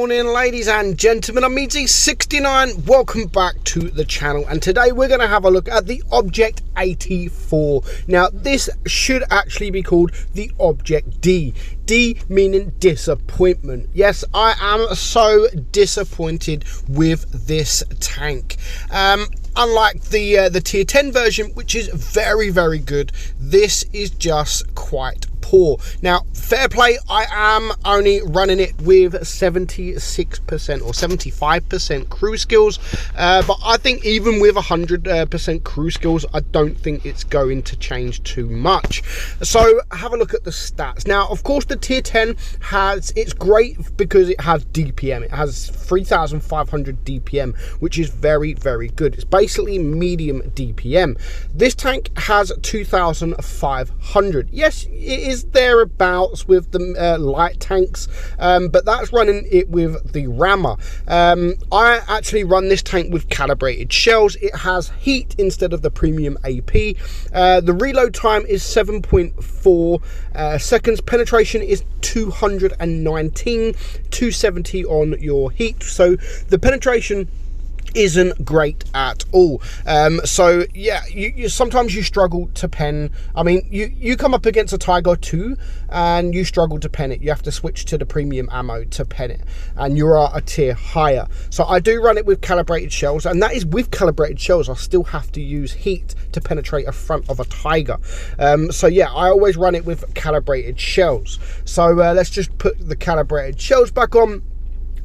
morning, ladies and gentlemen. I'm meadsyreplays. Welcome back to the channel, and today we're going to have a look at the Object 84. Now this should actually be called the Object D. D meaning disappointment. Yes, I am so disappointed with this tank. Unlike the tier 10 version, which is very good, this is just quite poor. Now, fair play, I am only running it with 76% or 75% crew skills, but I think even with 100% crew skills, I don't think it's going to change too much. So have a look at the stats. Now, of course, the tier 10 it's great because it has DPM. It has 3,500 DPM, which is very good. It's basically medium DPM. This tank has 2,500. Yes, it is thereabouts with the light tanks, but that's running it with the rammer. I actually run this tank with calibrated shells. It has heat instead of the premium AP. The reload time is 7.4 seconds. Penetration is 219, 270 on your heat. So the penetration isn't great at all. So yeah, you sometimes you struggle to pen. I mean, you come up against a Tiger 2 and you struggle to pen it. You have to switch to the premium ammo to pen it, and you are a tier higher. So I do run it with calibrated shells, and that is with calibrated shells. I still have to use heat to penetrate a front of a Tiger. So yeah, I always run it with calibrated shells. So let's just put the calibrated shells back on.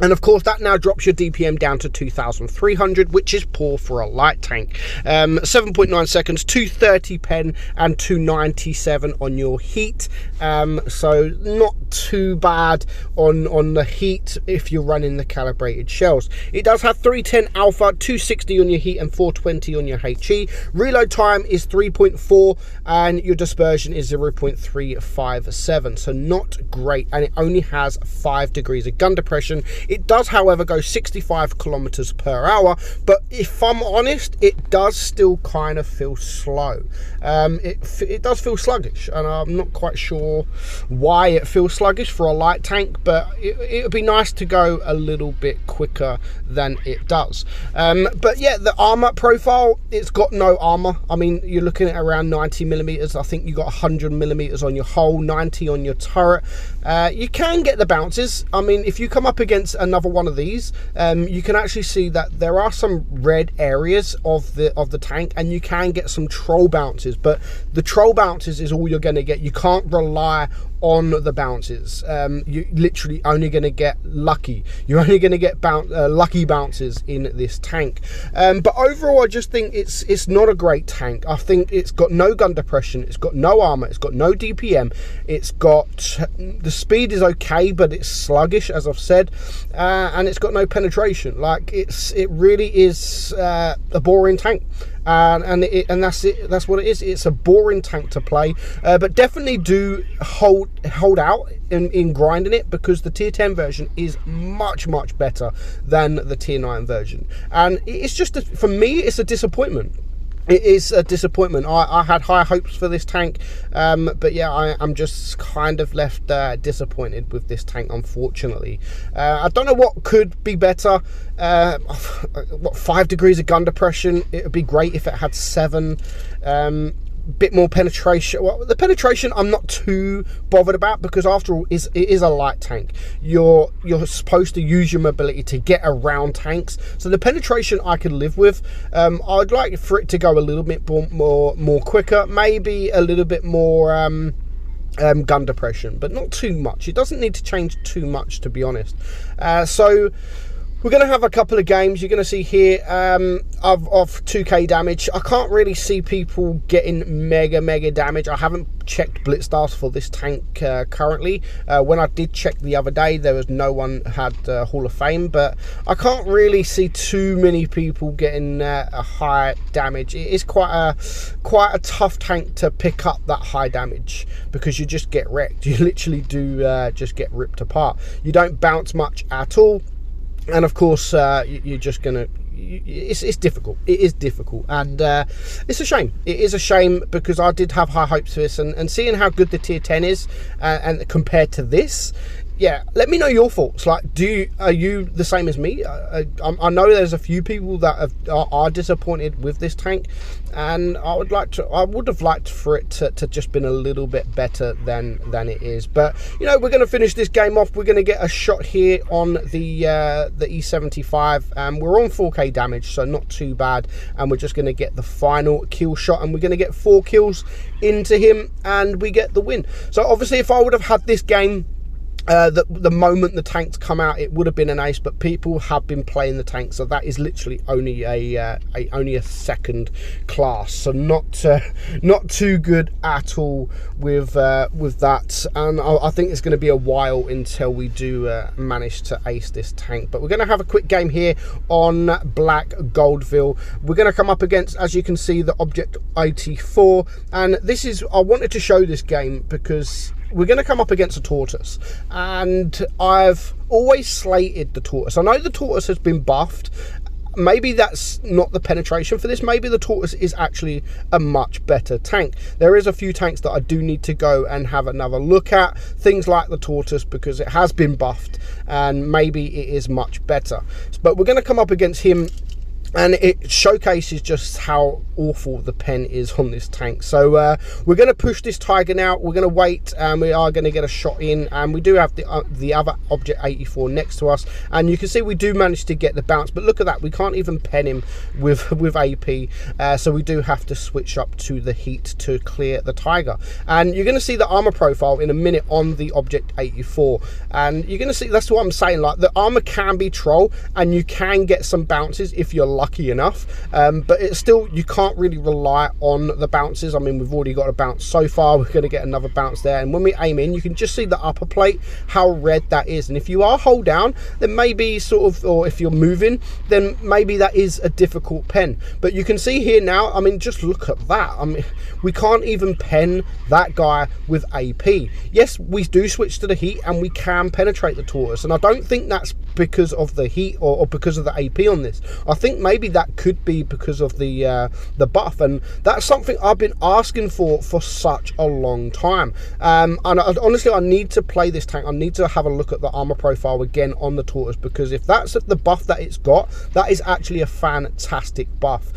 And of course, that now drops your DPM down to 2,300, which is poor for a light tank. 7.9 seconds, 230 pen, and 297 on your heat. So not too bad on the heat if you're running the calibrated shells. It does have 310 alpha, 260 on your heat, and 420 on your HE. Reload time is 3.4, and your dispersion is 0.357. So not great, and it only has 5 degrees of gun depression. It does, however, go 65 kilometers per hour, but if I'm honest, it does still kind of feel slow. It does feel sluggish, and I'm not quite sure why it feels sluggish for a light tank, but it would be nice to go a little bit quicker than it does. But yeah, the armor profile, it's got no armor. I mean, you're looking at around 90 millimeters. I think you got 100 millimeters on your hull, 90 on your turret. You can get the bounces. I mean, if you come up against another one of these, you can actually see that there are some red areas of the tank, and you can get some troll bounces, but the troll bounces is all you're going to get. You can't rely on the bounces. You're literally only going to get lucky. You're only going to get lucky bounces in this tank. But overall, I just think it's not a great tank. I think it's got no gun depression, it's got no armor, it's got no DPM, it's got the speed is okay, but it's sluggish, as I've said, and it's got no penetration. Like, it really is a boring tank. And that's it. That's what it is. It's a boring tank to play, but definitely do hold out in grinding it, because the tier 10 version is much better than the tier 9 version, and it's just for me, it's a disappointment. It is a disappointment. I had high hopes for this tank, but yeah, I'm just kind of left disappointed with this tank, unfortunately. I don't know what could be better. What, 5 degrees of gun depression? It would be great if it had 7. Bit more penetration. Well, the penetration I'm not too bothered about, because after all, it is a light tank. You're supposed to use your mobility to get around tanks, so the penetration I could live with. I'd like for it to go a little bit more quicker, maybe a little bit more gun depression, but not too much. It doesn't need to change too much, to be honest. So we're going to have a couple of games. You're going to see here of 2k damage. I can't really see people getting mega damage. I haven't checked blitz stars for this tank currently. When I did check the other day, there was no one had Hall of Fame, but I can't really see too many people getting a high damage. It is quite a tough tank to pick up that high damage, because you just get wrecked. You literally do just get ripped apart. You don't bounce much at all. And of course, you're just gonna. It's difficult. It is difficult, and it's a shame. It is a shame, because I did have high hopes for this, and seeing how good the tier 10 is, and compared to this, yeah, let me know your thoughts. Like, are you the same as me? I know there's a few people that are disappointed with this tank, and I would have liked for it to just been a little bit better than it is. But you know, we're going to finish this game off. We're going to get a shot here on the E75. We're on 4k damage, so not too bad, and we're just going to get the final kill shot, and we're going to get 4 kills into him, and we get the win. So obviously, if I would have had this game the moment the tanks come out, it would have been an ace, but people have been playing the tank, so that is literally only a second class, so not too good at all with that. And I think it's going to be a while until we do manage to ace this tank. But we're going to have a quick game here on Black Goldville. We're going to come up against, as you can see, the Object 84, and this is, I wanted to show this game because we're going to come up against a tortoise, and I've always slated the tortoise. I know the tortoise has been buffed. Maybe that's not the penetration for this. Maybe the tortoise is actually a much better tank. There is a few tanks that I do need to go and have another look at, things like the tortoise, because it has been buffed and maybe it is much better. But we're going to come up against him, and it showcases just how awful the pen is on this tank. So we're going to push this Tiger now. We're going to wait, and we are going to get a shot in, and we do have the other Object 84 next to us, and you can see we do manage to get the bounce. But look at that, we can't even pen him with AP, so we do have to switch up to the heat to clear the Tiger. And you're going to see the armor profile in a minute on the Object 84, and you're going to see, that's what I'm saying, like the armor can be troll, and you can get some bounces if you're lucky enough, but it's still, you can't really rely on the bounces. I mean, we've already got a bounce so far, we're going to get another bounce there, and when we aim in, you can just see the upper plate, how red that is. And if you are hold down, then maybe sort of, or if you're moving, then maybe that is a difficult pen. But you can see here now, I mean, just look at that. I mean, we can't even pen that guy with AP. Yes, we do switch to the heat, and we can penetrate the tortoise, and I don't think that's because of the heat or because of the AP on this. I think maybe that could be because of the buff, and that's something I've been asking for such a long time. And honestly, I need to play this tank. I need to have a look at the armor profile again on the tortoise, because if that's the buff that it's got, that is actually a fantastic buff.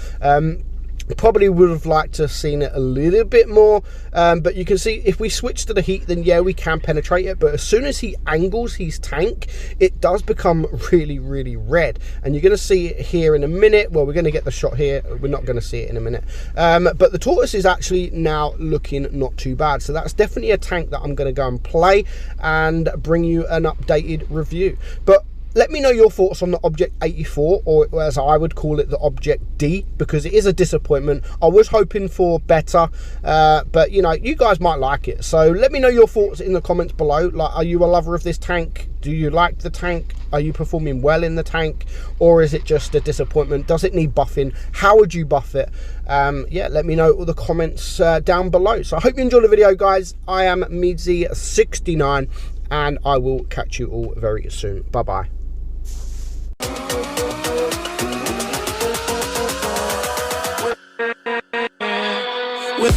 Probably would have liked to have seen it a little bit more, but you can see if we switch to the heat, then yeah, we can penetrate it. But as soon as he angles his tank, it does become really, really red, and you're going to see it here in a minute. Well, we're going to get the shot here, we're not going to see it in a minute, but the tortoise is actually now looking not too bad. So that's definitely a tank that I'm going to go and play and bring you an updated review. But let me know your thoughts on the Object 84, or as I would call it, the Object D, because it is a disappointment. I was hoping for better, but you know, you guys might like it. So let me know your thoughts in the comments below. Like, are you a lover of this tank? Do you like the tank? Are you performing well in the tank, or is it just a disappointment? Does it need buffing? How would you buff it? Yeah, let me know all the comments down below. So I hope you enjoyed the video, guys. I am meadsy69, and I will catch you all very soon. Bye bye. With